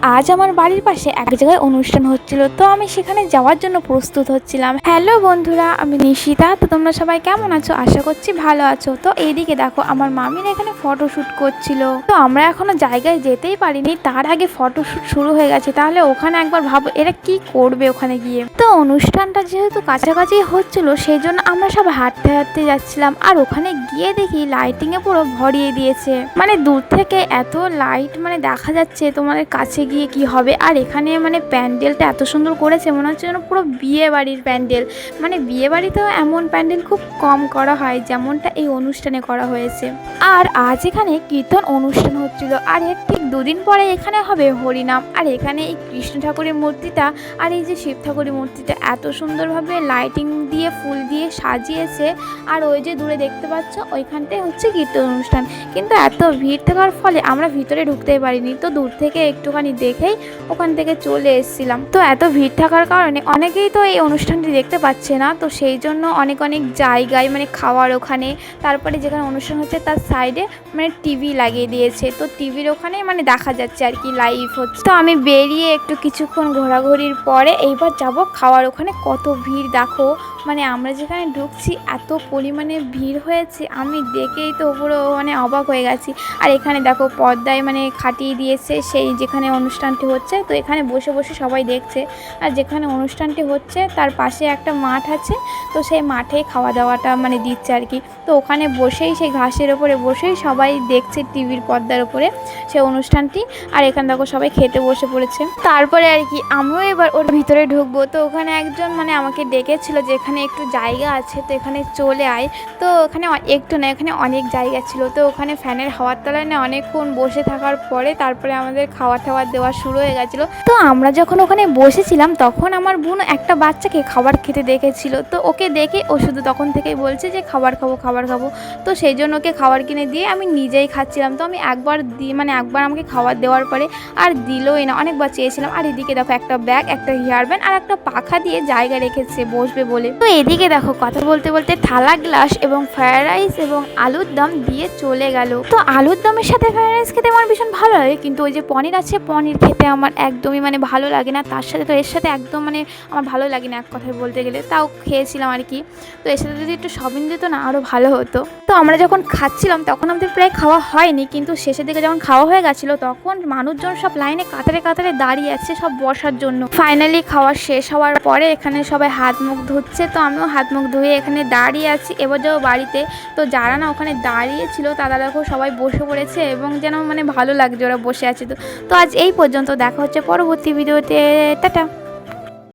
আজ আমার বাড়ির পাশে এক জায়গায় অনুষ্ঠান হচ্ছিল, তো আমি সেখানে যাওয়ার জন্য প্রস্তুত হচ্ছিলাম। হ্যালো বন্ধুরা, আমি নিশিতা। তো তোমরা সবাই কেমন আছো? আশা করছি ভালো আছো। তো এইদিকে দেখো আমার মামিরা এখানে ফটোশ্যুট করছিল। তো আমরা এখনো জায়গায় যেতেই পারিনি, তার আগে ফটোশ্যুট শুরু হয়ে গেছে। তাহলে ওখানে একবার ভাবো এরা কি করবে ওখানে গিয়ে। তো অনুষ্ঠানটা যেহেতু কাছাকাছি হচ্ছিল, সেই জন্য আমরা সব হাঁটতে হাঁটতে যাচ্ছিলাম। আর ওখানে গিয়ে দেখি লাইটিংয়ে পুরো ভরিয়ে দিয়েছে, মানে দূর থেকে এত লাইট মানে দেখা যাচ্ছে, তোমাদের কাছে গিয়ে কি হবে। আর এখানে মানে প্যান্ডেলটা এত সুন্দর করেছে, মনে হচ্ছে যেন পুরো বিয়ে বাড়ির প্যান্ডেল। মানে বিয়ে বাড়িতেও এমন প্যান্ডেল খুব কম করা হয় যেমনটা এই অনুষ্ঠানে করা হয়েছে। আর আজ এখানে কীর্তন অনুষ্ঠান হচ্ছিল, আর এর ঠিক দুদিন পরে এখানে হবে হরিনাম। আর এখানে এই কৃষ্ণ ঠাকুরের মূর্তিটা আর এই যে শিব ঠাকুরের মূর্তিটা এত সুন্দরভাবে লাইটিং দিয়ে ফুল দিয়ে সাজিয়েছে। আর ওই যে দূরে দেখতে পাচ্ছ ওইখানটাই হচ্ছে কীর্তন অনুষ্ঠান। কিন্তু এত ভিড় থাকার ফলে আমরা ভিতরে ঢুকতেই পারিনি, তো দূর থেকে একটুখানি দেখেই ওখান থেকে চলে এসেছিলাম। তো এত ভিড় থাকার কারণে অনেকেই তো এই অনুষ্ঠানটি দেখতে পাচ্ছে না, তো সেই জন্য অনেক অনেক জায়গায় মানে খাওয়ার ওখানে, তারপরে যেখানে অনুষ্ঠান হচ্ছে তার সাইডে মানে টিভি লাগিয়ে দিয়েছে। তো টিভির ওখানে মানে দেখা যাচ্ছে আর কি লাইভ হচ্ছে। তো আমি বেরিয়ে একটু কিছুক্ষণ ঘোরাঘুরির পরে এইবার যাব খাওয়ার ওখানে। কত ভিড় দেখো, মানে আমরা যেখানে ঢুকছি এত পরিমাণে ভিড় হয়েছে, আমি দেখেই তো পুরো মানে অবাক হয়ে গেছি। আর এখানে দেখো পর্দায় মানে খাটিয়ে দিয়েছে সেই যেখানে অনুষ্ঠানটি হচ্ছে, তো এখানে বসে বসে সবাই দেখছে। আর যেখানে অনুষ্ঠানটি হচ্ছে তার পাশে একটা মাঠ আছে, তো সেই মাঠেই খাওয়া দাওয়াটা মানে দিচ্ছে আর কি। তো ওখানে বসেই সেই ঘাসের ওপরে বসেই সবাই দেখছে টিভির পর্দার ওপরে সেই অনুষ্ঠানটি। আর এখানে দেখো সবাই খেতে বসে পড়েছে। তারপরে আর কি আমিও এবার ওর ভিতরে ঢুকবো। তো ওখানে একজন মানে আমাকে ডেকেছিল যে এখানে একটু জায়গা আছে, তো এখানে চলে আয়। তো ওখানে একটু না, এখানে অনেক জায়গা ছিল। তো ওখানে ফ্যানের হাওয়ার তলায় না অনেকক্ষণ বসে থাকার পরে তারপরে আমাদের খাবার টাবার দেওয়া শুরু হয়ে গেছিলো। তো আমরা যখন ওখানে বসেছিলাম তখন আমার বোন একটা বাচ্চাকে খাবার খেতে দেখেছিল। তো ওকে দেখে ও শুধু তখন থেকেই বলছে যে খাবার খাবো খাবার খাবো। তো সেই জন্য ওকে খাবার কিনে দিয়ে আমি নিজেই খাচ্ছিলাম। তো আমি একবার মানে একবার আমাকে খাবার দেওয়ার পরে আর দিলই না, অনেকবার চেয়েছিলাম। আর এদিকে দেখো একটা ব্যাগ, একটা হেয়ার ব্যান্ড আর একটা পাখা দিয়ে জায়গা রেখেছে বসবে বলে। তো এদিকে দেখো কথা বলতে বলতে থালা গ্লাস এবং ফ্রায়েড রাইস এবং আলুর দম দিয়ে চলে গেল। তো আলুর দমের সাথে ফ্রায়েড রাইস খেতে আমার ভীষণ ভালো লাগে, কিন্তু ওই যে পনির আছে পনির খেতে আমার একদমই মানে ভালো লাগে না। তার সাথে তো এর সাথে একদম মানে আমার ভালো লাগে না এক কথায় বলতে গেলে, তাও খেয়েছিলাম আর কি। তো এর সাথে যদি একটু সবিন দিত না আরও ভালো হতো। তো আমরা যখন খাচ্ছিলাম তখন আমাদের প্রায় খাওয়া হয়নি, কিন্তু শেষের দিকে যখন খাওয়া হয়ে গেছিলো তখন মানুষজন সব লাইনে কাতারে কাতারে দাঁড়িয়ে আছে সব বসার জন্য। ফাইনালি খাওয়া শেষ হওয়ার পরে এখানে সবাই হাত মুখ ধুচ্ছে, তো আমিও হাত মুখ ধুয়ে এখানে দাঁড়িয়ে আছি। এবার যাবো বাড়িতে। তো যারা না ওখানে দাঁড়িয়েছিল তারা দেখো সবাই বসে পড়েছে এবং যেন মানে ভালো লাগছে ওরা বসে আছে। তো আজ এই পর্যন্ত, দেখা হচ্ছে পরবর্তী ভিডিওতে। টাটা।